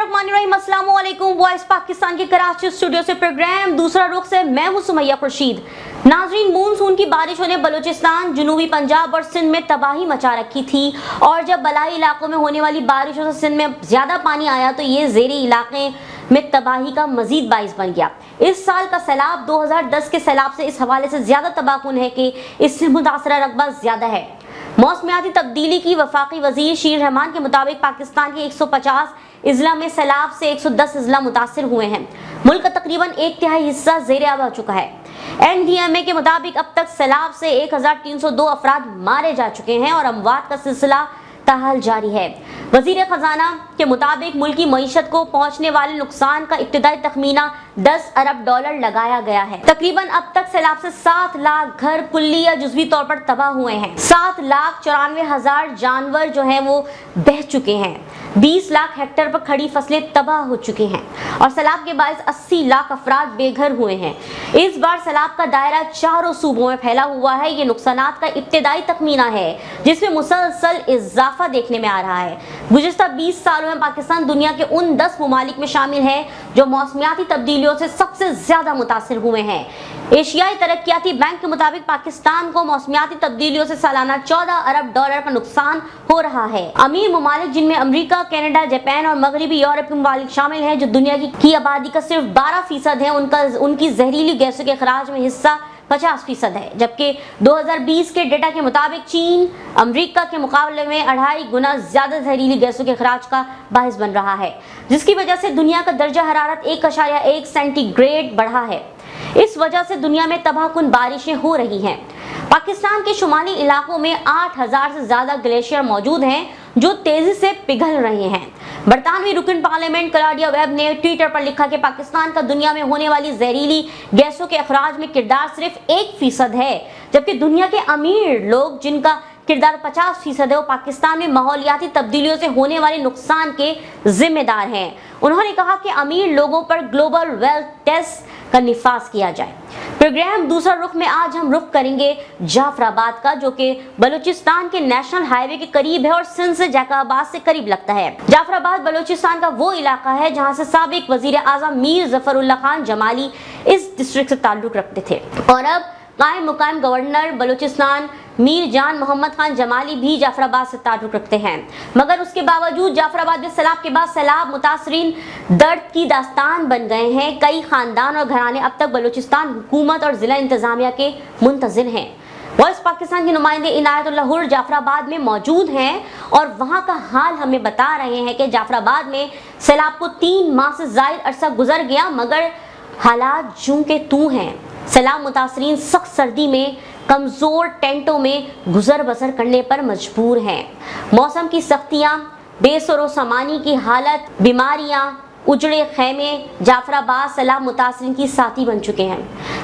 बिस्मिल्लाहिर्रहमानिर्रहीम, अस्सलाम वालेकुम। वॉइस पाकिस्तान के कराची स्टूडियो से प्रोग्राम दूसरा रुख से मैं हूं सुमैया खुर्शीद। नाजरीन, मानसून की बारिशों ने बलूचिस्तान, जनूबी पंजाब और सिंध में तबाही मचा रखी थी और जब बलाई इलाकों में होने वाली बारिशों से सिंध में ज्यादा पानी आया तो ये ज़ेरी इलाके में तबाही का मजीद बाइस बन गया। इस साल का सैलाब 2010 के सैलाब से इस हवाले से ज्यादा तबाहकुन है कि इससे मुतासरा रकबा ज्यादा है। मौसमियाती तब्दीली की वफाकी वजीर शीर रहमान के मुताबिक पाकिस्तान के 150 इजला में सैलाब से 110 इजला मुतासिर हुए हैं। मुल्क का तकरीबन 1/3 हिस्सा ज़ेरे आब हो चुका है। NDMA के मुताबिक अब तक सैलाब से 1302 अफराद मारे जा चुके हैं और अमवात का सिलसिला ताहाल जारी है। वजीर खजाना के मुताबिक मुल्की मईशत को पहुंचने वाले नुकसान का इब्तिदाई तखमीना 10 अरब डॉलर लगाया गया है। तकरीबन अब तक सैलाब से 7 लाख घर कुल्ली या जुज़वी तौर पर तबाह हुए हैं। 7,94,000 जानवर जो हैं वो बह चुके हैं। 20 लाख हेक्टेयर पर खड़ी फसलें तबाह हो चुकी हैं और सैलाब के बायस 80 लाख अफराद बेघर हुए हैं। इस बार सैलाब का दायरा चारों सूबों में फैला हुआ है। ये नुकसानात का इब्तिदाई तखमीना है जिसमें मुसलसल इजाफा देखने में आ रहा है। गुज़िश्ता 20 सालों में पाकिस्तान दुनिया के उन 10 ममालिक में शामिल है जो मौसमियाती तब्दीलियों से सबसे ज्यादा मुतासिर हुए हैं। एशियाई तरक्याती बैंक के मुताबिक पाकिस्तान को मौसमियाती तब्दीलियों से सालाना 14 अरब डॉलर का नुकसान हो रहा है। अमीर ममालिक जिनमें अमेरिका, कनाडा, जापान और मगरबी यूरोप के ममालिक शामिल हैं जो दुनिया की आबादी का सिर्फ 12% है, उनकी जहरीली गैसों के अखराज में हिस्सा 50% है। जबकि 2020 के डेटा के मुताबिक चीन अमेरिका के मुकाबले में 2.5 गुना ज्यादा जहरीली गैसों के अखराज का बायस बन रहा है, जिसकी वजह से दुनिया का दर्जा हरारत 1.1 सेंटीग्रेड बढ़ा है। इस वजह से दुनिया में तबाहकुन बारिशें हो रही हैं। पाकिस्तान के शुमाली इलाकों में 8,000 से ज्यादा ग्लेशियर मौजूद हैं जो तेजी से पिघल रहे हैं। बरतानवी रुकन पार्लियामेंट क्लॉडिया वेब ने ट्विटर पर लिखा कि पाकिस्तान का दुनिया में होने वाली जहरीली गैसों के अखराज में किरदार सिर्फ 1% है, जबकि दुनिया के अमीर लोग जिनका किरदार 50% है वो पाकिस्तान में माहौलियाती तब्दीलियों से होने वाले नुकसान के जिम्मेदार हैं। उन्होंने कहा कि अमीर लोगों पर ग्लोबल वेल्थ टेस्ट का निफाज किया जाए। प्रोग्राम दूसरा रुख में आज हम रुख करेंगे जाफराबाद का, जो कि बलूचिस्तान के नेशनल हाईवे के करीब है और सिंध से जैकाबाद से करीब लगता है। जाफराबाद बलूचिस्तान का वो इलाका है जहां से साबिक वजीर आजम मीर जफरुल्लाह खान जमाली इस डिस्ट्रिक्ट से ताल्लुक रखते थे और अब कायम मुकाम गवर्नर बलूचिस्तान मीर जान मोहम्मद खान जमाली भी जाफराबाद से ताल्लुक रखते हैं। मगर उसके बावजूद जाफराबाद में सैलाब के बाद सैलाब मुतासरीन दर्द की दास्तान बन गए हैं। कई खानदान और घराने अब तक बलूचिस्तान हुकूमत और जिला इंतजामिया के मुंतजिर हैं। वॉइस पाकिस्तान के नुमाइंदे इनायतुल्लाह हुर जाफराबाद में मौजूद हैं और वहां का हाल हमें बता रहे हैं कि जाफराबाद में सैलाब को 3 माह से ज्यादा अरसा गुजर गया मगर हालात जूं के तू हैं। सैलाब मुतासरीन सख्त सर्दी में कमजोर टेंटों में गुजर बसर करने पर मजबूर हैं। मौसम की सख्तियां, बेसरो सामानी की हालत, बीमारियां, उजड़े खेमे जाफराबाद सैलाब मुतासरीन की साथी बन चुके हैं।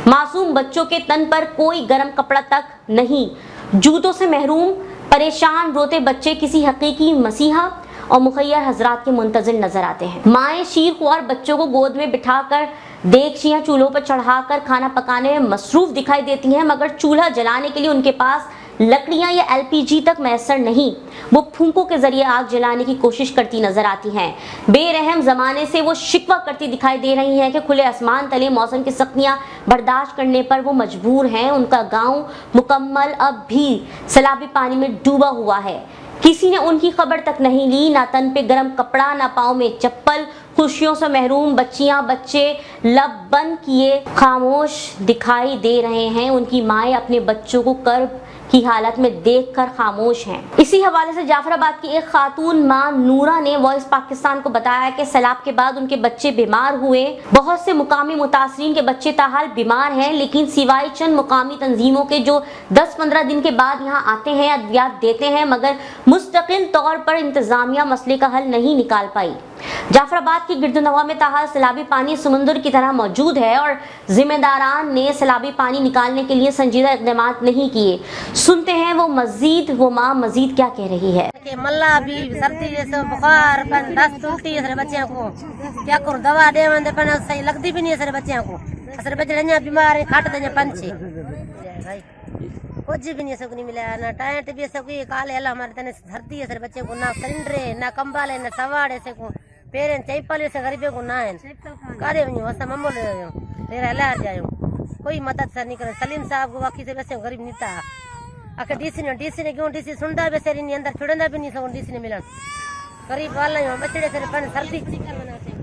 मासूम बच्चों के तन पर कोई गर्म कपड़ा तक नहीं, जूतों से महरूम परेशान रोते बच्चे किसी हकीकी मसीहा और मुखैर हजरात के मुंतजिर नजर आते हैं। माएँ शीर ख्वार बच्चों को गोद में बिठाकर देगचियां चूल्हों पर चढ़ाकर खाना पकाने में मसरूफ दिखाई देती हैं, मगर चूल्हा जलाने के लिए उनके पास लकड़ियां या LPG तक मैसर नहीं। वो फूंकों के जरिए आग जलाने की कोशिश करती नजर आती हैं। बेरहम जमाने से वो शिकवा करती दिखाई दे रही हैं कि खुले आसमान तले मौसम की सख्तियां बर्दाश्त करने पर वो मजबूर हैं। उनका गांव मुकम्मल अब भी सैलाबी पानी में डूबा हुआ है। किसी ने उनकी खबर तक नहीं ली, ना तन पे गर्म कपड़ा, ना पाँव में चप्पल। खुशियों से महरूम बच्चियां बच्चे लब बंद किए खामोश दिखाई दे रहे हैं। उनकी माएँ अपने बच्चों को कर्ब की हालत में देखकर खामोश हैं। इसी हवाले से जाफराबाद की एक खातून मां नूरा ने वॉइस पाकिस्तान को बताया कि सैलाब के बाद उनके बच्चे बीमार हुए। बहुत से मुकामी मुतासरीन के बच्चे ताहाल बीमार हैं, लेकिन सिवाय चंद मुकामी तंजीमों के जो 10-15 दिन के बाद यहाँ आते हैं, अद्वियात देते हैं, मगर मुस्तकिल तौर पर इंतजामिया मसले का हल नहीं निकाल पाई। जाफराबाद की गिरदनवा में ताहाल सैलाबी पानी समुंदर की तरह मौजूद है और जिम्मेदारान ने सैलाबी पानी निकालने के लिए संजीदा इक़दाम नहीं किए। सुनते हैं वो माँ मजीद क्या कह रही है। मल्ला भी सर्दी जैसे बुखार दस्त उल्टी है बच्चों को, क्या करूं दवा दे पर सही लगती भी नहीं है सर बच्चों को। सर बच्चे बीमार है, खाट दे पंछी कुछ भी नहीं सब नहीं मिला, ना टाइट भी सब काले हमारे तने सर्दी है सर बच्चे को, ना सिलेंडर है, ना कंबल है, ना सवाड़ है, పేరెంట్ చైపాలి से गरीबे को ना है करे हुई वसा मम्मो ले तेरा ला जायो कोई मदद सर नहीं करे सलीम साहब को बाकी से वैसे गरीब नहीं था अके डीसी ने क्यों डीसी सुनता बेचारी नहीं अंदर छोड़ना भी नहीं सको डीसी ने मिलन गरीब वाला ही बचड़े से पन सर्दी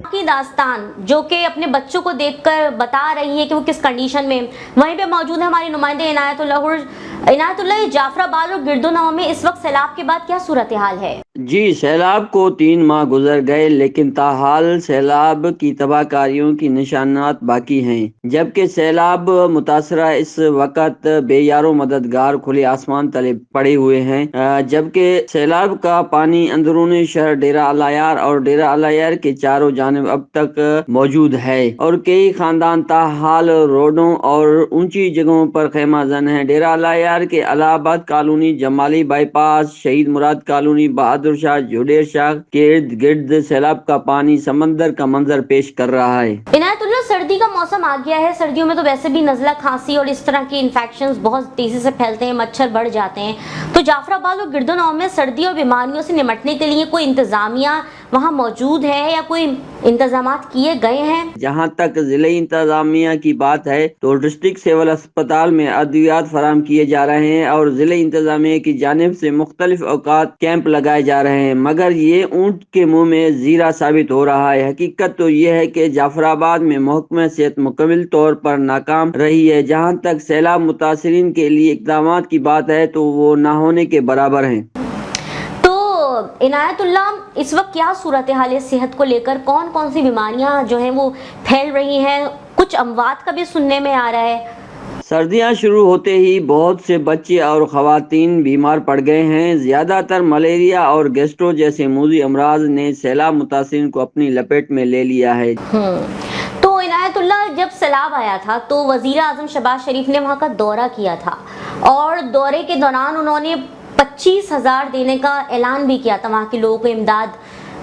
की दास्तान जो कि अपने बच्चों को देखकर बता रही है कि वो किस कंडीशन में। वहीं पे मौजूद है हमारी नुमाइंदे इनायतुल्लाह। जाफराबाद और गिरदोनवा में इस वक्त सैलाब के बाद क्या सूरत हाल है? जी, सैलाब को 3 माह गुजर गए लेकिन ताहाल सैलाब की तबाहकारियों की निशानात बाकी हैं, जबकि सैलाब मुतासरा इस वक्त बेयारो मददगार खुले आसमान तले पड़े हुए हैं, जबकि सैलाब का पानी अंदरूनी शहर डेरा अलायार और डेरा अलायार के चारों जानिब अब तक मौजूद है और कई खानदान ताहाल रोडों और ऊंची जगहों पर खैमा जन है। डेरा अलायार के अलाहाबाद कॉलोनी, जमाली बाईपास, शहीद मुराद कॉलोनी, बहादुर शाह, जुडेर शाह के इर्द गिर्द सैलाब का पानी समंदर का मंजर पेश कर रहा है। इनायतुल्लाह, सर्दी का मौसम आ गया है। सर्दियों में तो वैसे भी नज़ला, खांसी और इस तरह के इन्फेक्शंस बहुत तेजी से फैलते हैं, मच्छर बढ़ जाते हैं। तो जाफराबाद और गिरदोनवा में सर्दी और बीमारियों से निपटने के लिए कोई इंतजामिया वहाँ मौजूद है या कोई इंतजामात किए गए हैं? जहाँ तक जिले इंतजामिया की बात है तो डिस्ट्रिक्ट सिविल अस्पताल में अद्वियात फराम किए जा रहे हैं और जिले इंतजामिया की जानिब से मुख्तलिफ औकात कैंप लगाए जा रहे हैं, मगर ये ऊँट के मुंह में जीरा साबित हो रहा है। हकीकत तो ये है कि जाफराबाद में महकमा सेहत मुकम्मल तौर पर नाकाम रही है। जहाँ तक सैलाब मुतासरीन के लिए इक़दाम की बात है तो वो ना होने के बराबर हैं। इनायतुल्लाह, इस वक्त क्या सूरत हाल है सेहत को लेकर? कौन कौन सी बीमारियां जो हैं वो फैल रही हैं? कुछ अमवात का भी सुनने में आ रहा है। सर्दियां शुरू होते ही बहुत से बच्चे और ख़वातीन बीमार पड़ गए हैं। ज़्यादातर मलेरिया और गैस्ट्रो जैसे मूजी अमराज ने सैलाब मुतासरीन को अपनी लपेट में ले लिया है। तो इनायतुल्लाह, जब सैलाब आया था तो वज़ीर आज़म शहबाज शरीफ ने वहाँ का दौरा किया था और दौरे के दौरान उन्होंने 25,000 देने का ऐलान भी किया था वहाँ के लोगों को, इमदाद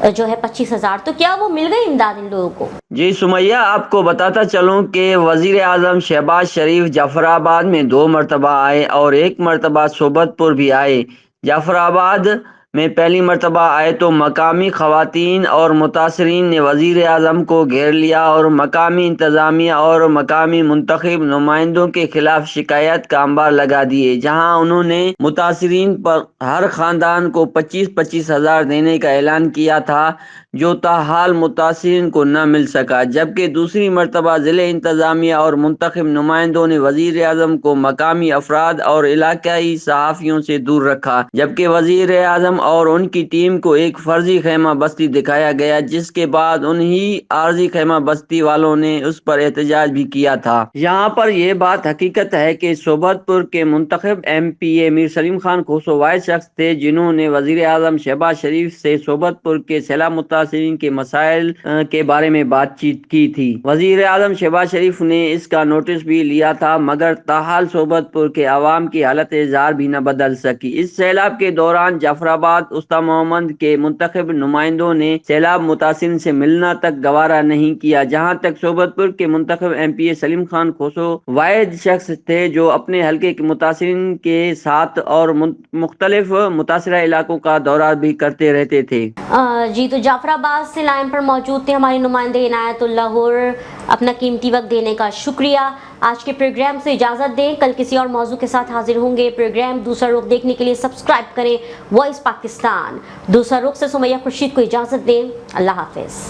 जो है 25,000। तो क्या वो मिल गई इमदाद इन लोगों को? जी सुमैया, आपको बताता चलूं कि वजीर आजम शहबाज शरीफ जाफराबाद में 2 मरतबा आए और 1 मरतबा सोबतपुर भी आए। जाफराबाद में पहली मरतबा आए तो मकामी खवातीन और मुतासरीन ने वजीर आज़म को घेर लिया और मकामी इंतज़ामिया और मकामी मुंतखब नुमाइंदों के खिलाफ शिकायत का अंबार लगा दिए, जहां उन्होंने मुतासरीन पर हर ख़ानदान को 25,000 देने का ऐलान किया था, जो ताहाल मुतासरीन को न मिल सका। जबकि दूसरी मरतबा ज़िले इंतज़ामिया और मुंतखब नुमाइंदों ने वजीर आज़म को मकामी अफराद और इलाकाई सहाफ़ियों से दूर रखा, जबकि वजीर आज़म और उनकी टीम को एक फर्जी खैमा बस्ती दिखाया गया, जिसके बाद उन्हीं आर्जी खैमा बस्ती वालों ने उस पर एहतजाज भी किया था। यहाँ पर यह बात हकीकत है कि सोबतपुर के मुंतखब MPA मीर सलीम खान खोसो वाहिद शख्स थे जिन्होंने वजीर आज़म शहबाज शरीफ से सोबतपुर के सैलाब मुतासरीन के मसाइल के बारे में बातचीत की थी। वजीर आज़म शहबाज शरीफ ने इसका नोटिस भी लिया था, मगर ताहाल सोबतपुर के अवाम की हालत इज़हार भी न बदल सकी। इस सैलाब के दौरान जाफराबाद उस्ताद मोहम्मद के मुंतखब नुमाइंदों ने सैलाब मुतासिन से मिलना तक गवारा नहीं किया। जहां तक सोबतपुर के मुंतखब MPA सलीम खान खोसो वाहिद शख्स थे जो अपने हल्के के मुतासिन के साथ और मुख्तलिफ मुतासरा इलाकों का दौरा भी करते रहते थे। जी, तो जाफराबाद से लाइन पर मौजूद थे हमारे नुमाइंदे इनायतुल्लाह और अपना कीमती वक्त देने का शुक्रिया। आज के प्रोग्राम से इजाज़त दें, कल किसी और मौजू के साथ हाजिर होंगे। प्रोग्राम दूसरा रुख देखने के लिए सब्सक्राइब करें वॉइस पाकिस्तान। दूसरा रुख से सुमैया खुर्शीद को इजाज़त दें। अल्लाह हाफिज़।